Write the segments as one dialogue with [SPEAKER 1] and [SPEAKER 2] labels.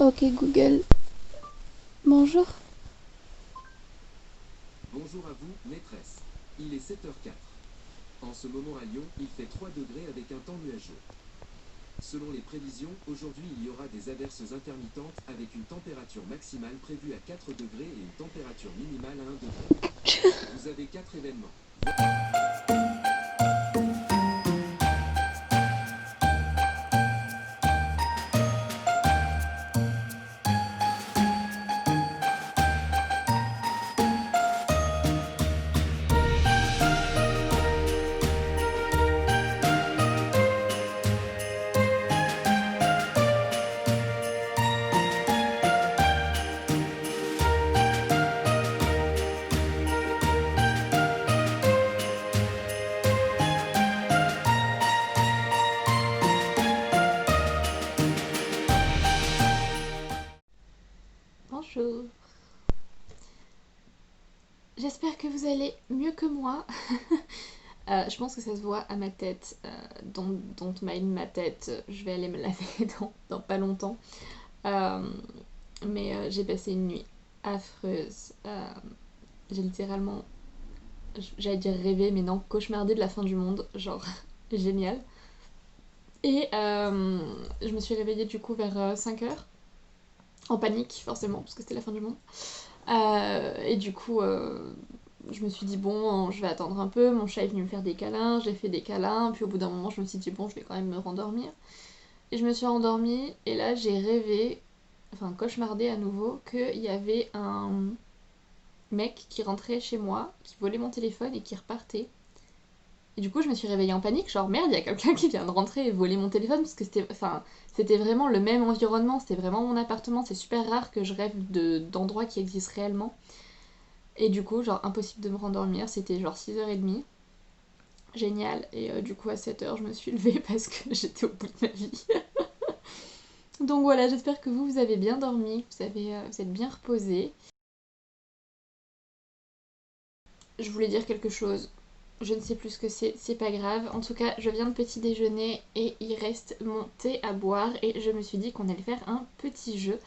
[SPEAKER 1] Ok Google, bonjour.
[SPEAKER 2] Bonjour à vous, maîtresse. Il est 7h04. En ce moment à Lyon, il fait 3 degrés avec un temps nuageux. Selon les prévisions, aujourd'hui il y aura des averses intermittentes avec une température maximale prévue à 4 degrés et une température minimale à 1 degré. Vous avez 4 événements.
[SPEAKER 1] Bonjour. J'espère que vous allez mieux que moi. Je pense que ça se voit à ma tête. Don't mind ma tête. Je vais aller me laver dans pas longtemps. Mais j'ai passé une nuit affreuse. J'ai littéralement, j'allais dire rêvé, mais non, cauchemardé de la fin du monde. Genre, génial. Et je me suis réveillée du coup vers 5h. En panique, forcément, parce que c'était la fin du monde. Et du coup, je me suis dit, bon, je vais attendre un peu. Mon chat est venu me faire des câlins, j'ai fait des câlins. Puis au bout d'un moment, je me suis dit, bon, je vais quand même me rendormir. Et je me suis rendormie, et là, j'ai rêvé, enfin, cauchemardé à nouveau, qu'il y avait un mec qui rentrait chez moi, qui volait mon téléphone et qui repartait. Et du coup, je me suis réveillée en panique, genre merde, il y a quelqu'un qui vient de rentrer et voler mon téléphone, parce que c'était vraiment le même environnement, c'était vraiment mon appartement. C'est super rare que je rêve d'endroits qui existent réellement. Et du coup, genre impossible de me rendormir, c'était genre 6h30. Génial. Et du coup, à 7h, je me suis levée parce que j'étais au bout de ma vie. Donc voilà, j'espère que vous avez bien dormi, vous êtes bien reposé. Je voulais dire quelque chose. Je ne sais plus ce que c'est pas grave. En tout cas, je viens de petit déjeuner et il reste mon thé à boire et je me suis dit qu'on allait faire un petit jeu.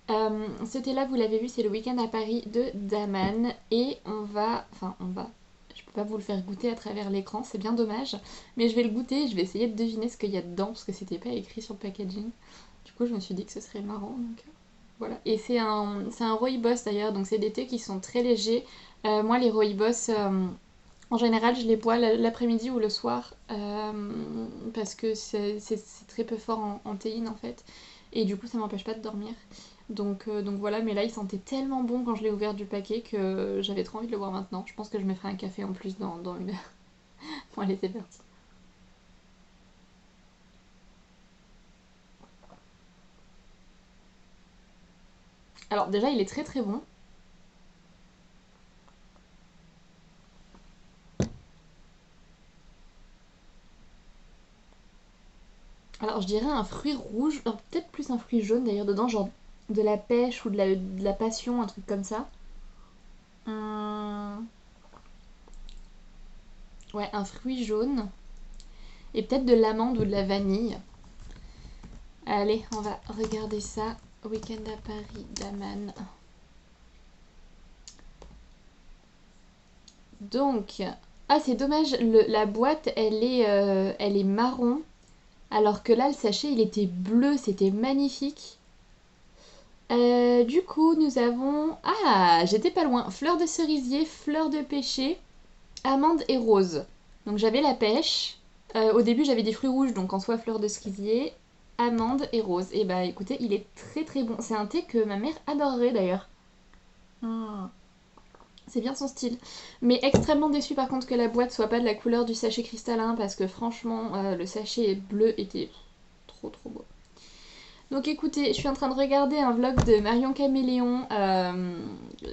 [SPEAKER 1] Ce thé là, vous l'avez vu, c'est le week-end à Paris de Daman et je peux pas vous le faire goûter à travers l'écran, c'est bien dommage, mais je vais le goûter et je vais essayer de deviner ce qu'il y a dedans parce que c'était pas écrit sur le packaging. Du coup, je me suis dit que ce serait marrant, donc voilà. Et c'est un rooibos d'ailleurs, donc c'est des thés qui sont très légers. Moi, les rooibos, en général, je les bois l'après-midi ou le soir parce que c'est très peu fort en théine en fait. Et du coup, ça m'empêche pas de dormir. Donc voilà, mais là, il sentait tellement bon quand je l'ai ouvert du paquet que j'avais trop envie de le boire maintenant. Je pense que je me ferai un café en plus dans une heure. Bon, allez, c'est parti. Alors, déjà, il est très très bon. Alors, je dirais un fruit rouge, peut-être plus un fruit jaune d'ailleurs dedans, genre de la pêche ou de la passion, un truc comme ça. Hum, ouais, un fruit jaune. Et peut-être de l'amande ou de la vanille. Allez, on va regarder ça. Week-end à Paris, Daman. Donc, ah c'est dommage, la boîte elle est marron, alors que là le sachet il était bleu, c'était magnifique. Du coup, nous avons, ah j'étais pas loin, fleur de cerisier, fleur de pêcher, amande et rose. Donc j'avais la pêche. Au début j'avais des fruits rouges, donc en soi fleur de cerisier, amande et rose. Et bah écoutez, il est très très bon. C'est un thé que ma mère adorerait d'ailleurs. Hmm. C'est bien son style. Mais extrêmement déçue par contre que la boîte soit pas de la couleur du sachet cristallin parce que franchement le sachet bleu était trop trop beau. Donc écoutez, je suis en train de regarder un vlog de Marion Caméléon,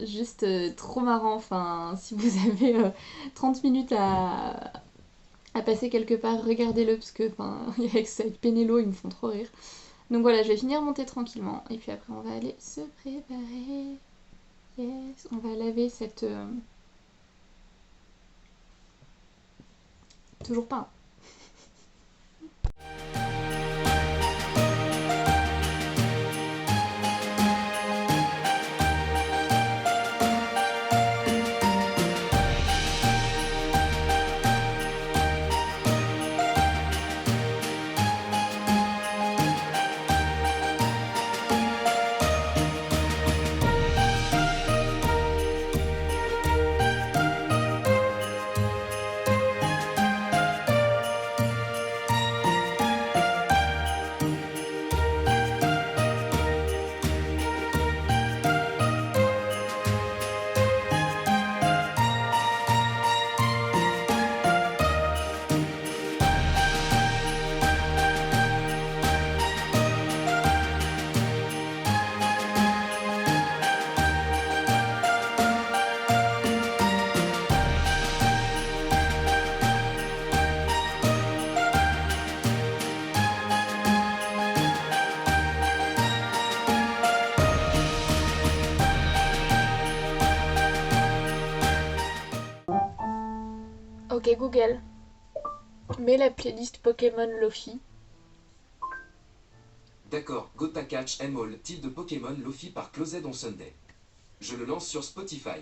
[SPEAKER 1] juste trop marrant. Enfin, si vous avez 30 minutes à passer quelque part, regardez-le parce que avec ça, avec Pénélo, ils me font trop rire. Donc voilà, je vais finir mon thé tranquillement et puis après on va aller se préparer. Yes, on va laver cette... Toujours pas. Ok Google, mets la playlist Pokémon Lofi.
[SPEAKER 2] D'accord, Gotha Catch M All, titre de Pokémon Lofi par Closed on Sunday. Je le lance sur Spotify.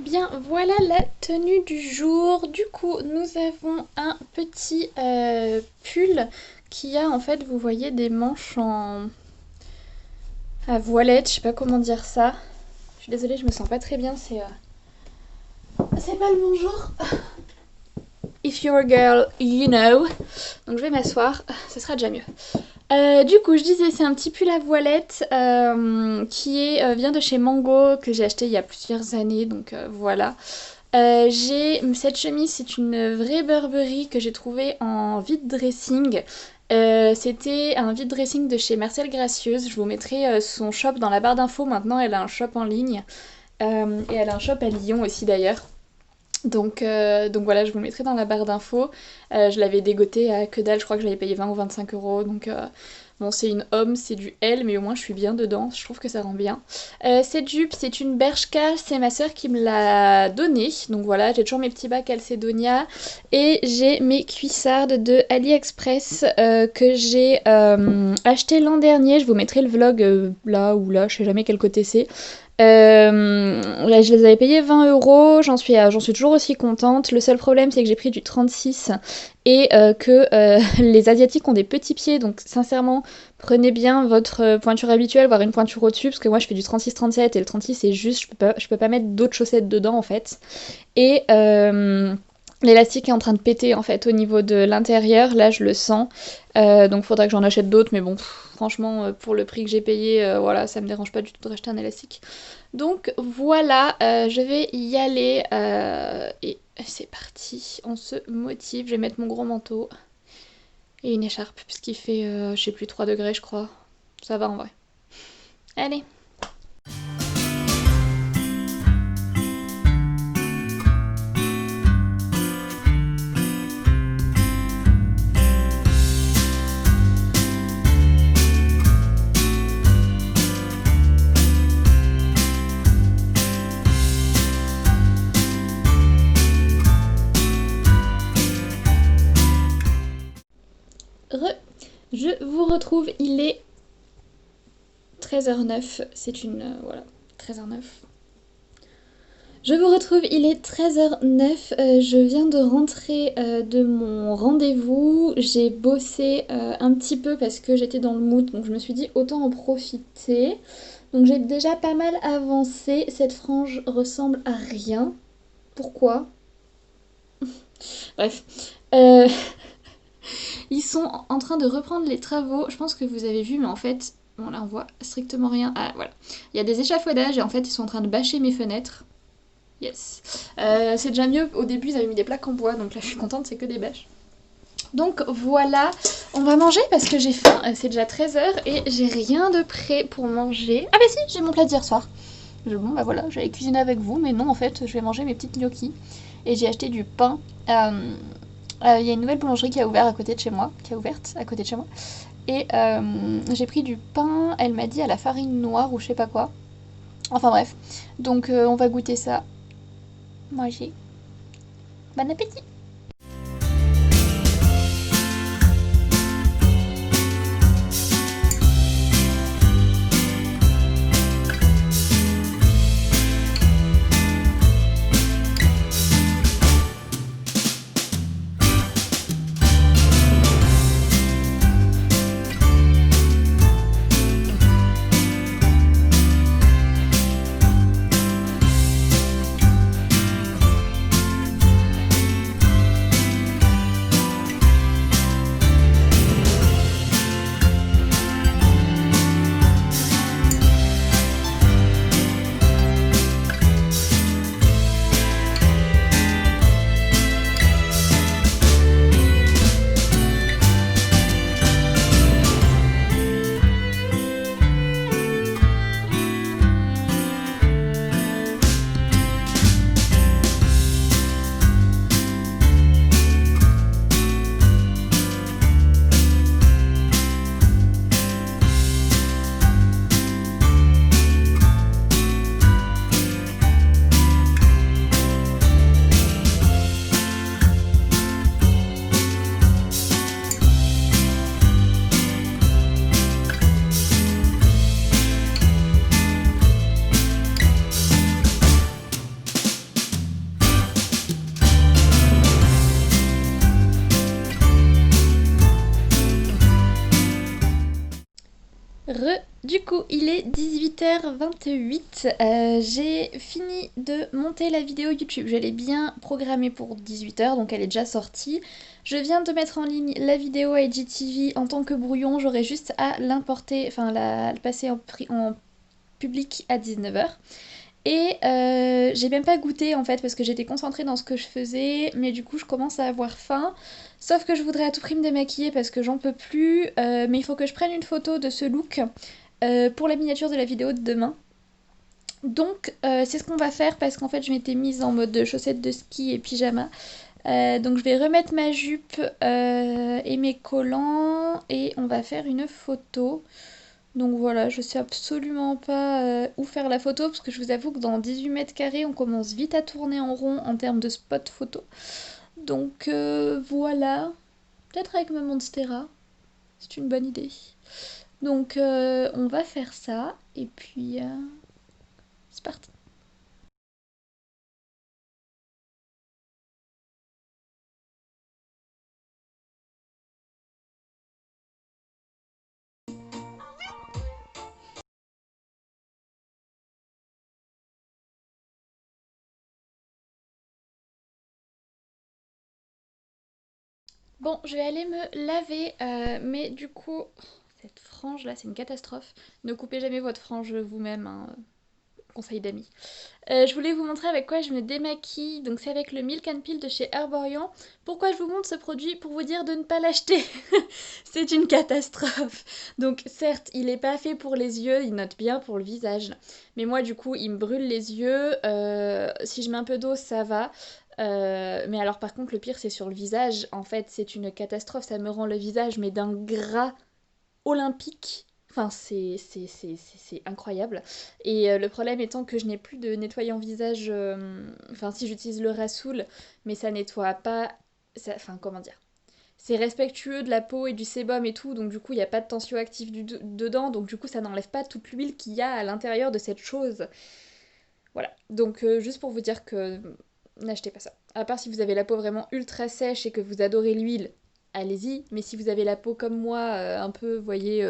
[SPEAKER 1] Bien, voilà la tenue du jour. Du coup, nous avons un petit pull qui a en fait, vous voyez, des manches en à voilette, je sais pas comment dire ça. Je suis désolée, je me sens pas très bien, c'est pas le bonjour. If you're a girl, you know. Donc je vais m'asseoir, ce sera déjà mieux. Du coup, je disais, c'est un petit pull à voilette qui vient de chez Mango, que j'ai acheté il y a plusieurs années, donc voilà. Cette chemise, c'est une vraie Burberry que j'ai trouvée en vide dressing. C'était un vide dressing de chez Marcel Gracieuse. Je vous mettrai son shop dans la barre d'infos. Maintenant, elle a un shop en ligne. Et elle a un shop à Lyon aussi d'ailleurs. Donc voilà, je vous le mettrai dans la barre d'infos. Je l'avais dégoté à que dalle, je crois que je l'avais payé 20 ou 25 euros. Donc bon, c'est une homme, c'est du L, mais au moins je suis bien dedans. Je trouve que ça rend bien. Cette jupe, c'est une Bershka, c'est ma soeur qui me l'a donnée. Donc voilà, j'ai toujours mes petits bacs Calcedonia. Et j'ai mes cuissardes de AliExpress que j'ai acheté l'an dernier. Je vous mettrai le vlog là ou là, je sais jamais quel côté c'est. Là, je les avais payés 20 euros, j'en suis toujours aussi contente. Le seul problème, c'est que j'ai pris du 36 et que les Asiatiques ont des petits pieds, donc sincèrement, prenez bien votre pointure habituelle, voire une pointure au-dessus, parce que moi je fais du 36-37 et le 36 c'est juste, je peux pas mettre d'autres chaussettes dedans en fait. Et l'élastique est en train de péter en fait au niveau de l'intérieur, là je le sens, donc faudrait que j'en achète d'autres, mais bon, franchement pour le prix que j'ai payé, voilà, ça me dérange pas du tout de racheter un élastique. Donc voilà, je vais y aller et c'est parti, on se motive, je vais mettre mon gros manteau et une écharpe puisqu'il fait, je sais plus, 3 degrés je crois, ça va en vrai. Allez. Je vous retrouve, il est 13h09, c'est une... voilà, 13h09. Je vous retrouve, il est 13h09, je viens de rentrer de mon rendez-vous, j'ai bossé un petit peu parce que j'étais dans le mood, donc je me suis dit autant en profiter. Donc j'ai déjà pas mal avancé, cette frange ressemble à rien. Pourquoi? Bref. Ils sont en train de reprendre les travaux. Je pense que vous avez vu, mais en fait, bon là on voit strictement rien. Ah voilà. Il y a des échafaudages et en fait ils sont en train de bâcher mes fenêtres. Yes. C'est déjà mieux. Au début ils avaient mis des plaques en bois, donc là je suis contente, c'est que des bâches. Donc voilà, on va manger parce que j'ai faim. C'est déjà 13h et j'ai rien de prêt pour manger. Ah bah si, j'ai mon plat d'hier soir. Bon bah voilà, j'allais cuisiner avec vous, mais non en fait je vais manger mes petites gnocchis. Et j'ai acheté du pain. Il y a une nouvelle boulangerie qui a ouvert à côté de chez moi, et j'ai pris du pain, elle m'a dit à la farine noire ou je sais pas quoi. Enfin bref, donc on va goûter ça. Manger. Bon appétit! Du coup, il est 18h28. J'ai fini de monter la vidéo YouTube. Je l'ai bien programmée pour 18h, donc elle est déjà sortie. Je viens de mettre en ligne la vidéo IGTV en tant que brouillon. J'aurai juste à l'importer, enfin la passer en public à 19h. Et j'ai même pas goûté en fait parce que j'étais concentrée dans ce que je faisais, mais du coup je commence à avoir faim. Sauf que je voudrais à tout prix me démaquiller parce que j'en peux plus, mais il faut que je prenne une photo de ce look pour la miniature de la vidéo de demain. Donc c'est ce qu'on va faire parce qu'en fait je m'étais mise en mode chaussettes de ski et pyjama. Donc je vais remettre ma jupe et mes collants et on va faire une photo. Donc voilà, je sais absolument pas où faire la photo parce que je vous avoue que dans 18 mètres carrés, on commence vite à tourner en rond en termes de spot photo. Donc voilà, peut-être avec ma Monstera, c'est une bonne idée. Donc on va faire ça et puis c'est parti. Bon, je vais aller me laver, mais du coup, cette frange là, c'est une catastrophe. Ne coupez jamais votre frange vous-même, hein, conseil d'amis. Je voulais vous montrer avec quoi je me démaquille. Donc c'est avec le Milk and Peel de chez Herborian. Pourquoi je vous montre ce produit? Pour vous dire de ne pas l'acheter. C'est une catastrophe. Donc certes, il n'est pas fait pour les yeux, il note bien pour le visage. Mais moi du coup, il me brûle les yeux. Si je mets un peu d'eau, ça va. Mais alors par contre, le pire, c'est sur le visage. En fait, c'est une catastrophe. Ça me rend le visage, mais d'un gras olympique. Enfin, c'est incroyable. Et le problème étant que je n'ai plus de nettoyant visage. Enfin, si j'utilise le Rassoul, mais ça nettoie pas. Enfin, comment dire? C'est respectueux de la peau et du sébum et tout, donc du coup, il n'y a pas de tensioactif dedans, donc du coup, ça n'enlève pas toute l'huile qu'il y a à l'intérieur de cette chose. Voilà. Donc, juste pour vous dire que n'achetez pas ça. À part si vous avez la peau vraiment ultra sèche et que vous adorez l'huile, allez-y. Mais si vous avez la peau comme moi, un peu, vous voyez,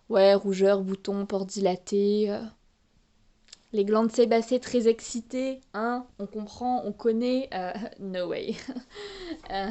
[SPEAKER 1] ouais, rougeur, boutons, pores dilatés, les glandes sébacées très excitées, hein, on comprend, on connaît, no way. Euh,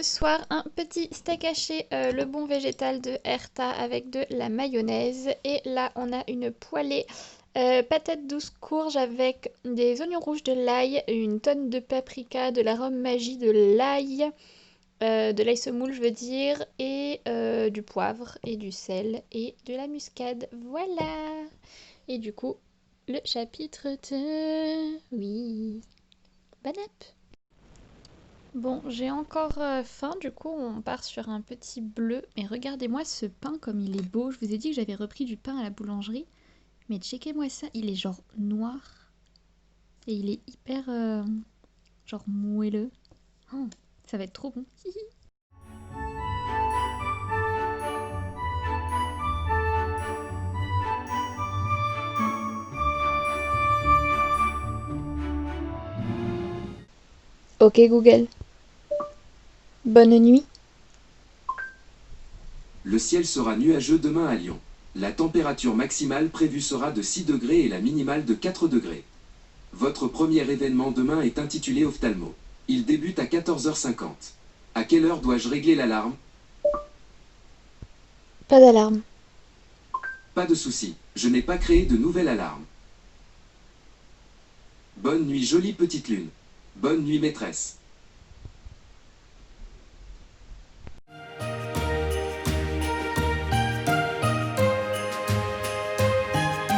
[SPEAKER 3] ce soir un petit steak haché, le bon végétal de Herta avec de la mayonnaise. Et là, on a une poêlée patates douces courges avec des oignons rouges, de l'ail, une tonne de paprika, de l'arôme magie, de l'ail semoule, je veux dire, et du poivre et du sel et de la muscade. Voilà. Et du coup, le chapitre 2. Oui. Bon app. Bon, j'ai encore faim, du coup on part sur un petit bleu. Mais regardez-moi ce pain comme il est beau. Je vous ai dit que j'avais repris du pain à la boulangerie. Mais checkez-moi ça, il est genre noir. Et il est hyper genre moelleux. Oh, ça va être trop bon. Ok Google, bonne nuit.
[SPEAKER 2] Le ciel sera nuageux demain à Lyon. La température maximale prévue sera de 6 degrés et la minimale de 4 degrés. Votre premier événement demain est intitulé Ophtalmo. Il débute à 14h50. À quelle heure dois-je régler l'alarme?
[SPEAKER 3] Pas d'alarme.
[SPEAKER 2] Pas de souci, je n'ai pas créé de nouvelle alarme. Bonne nuit jolie petite lune. Bonne nuit maîtresse.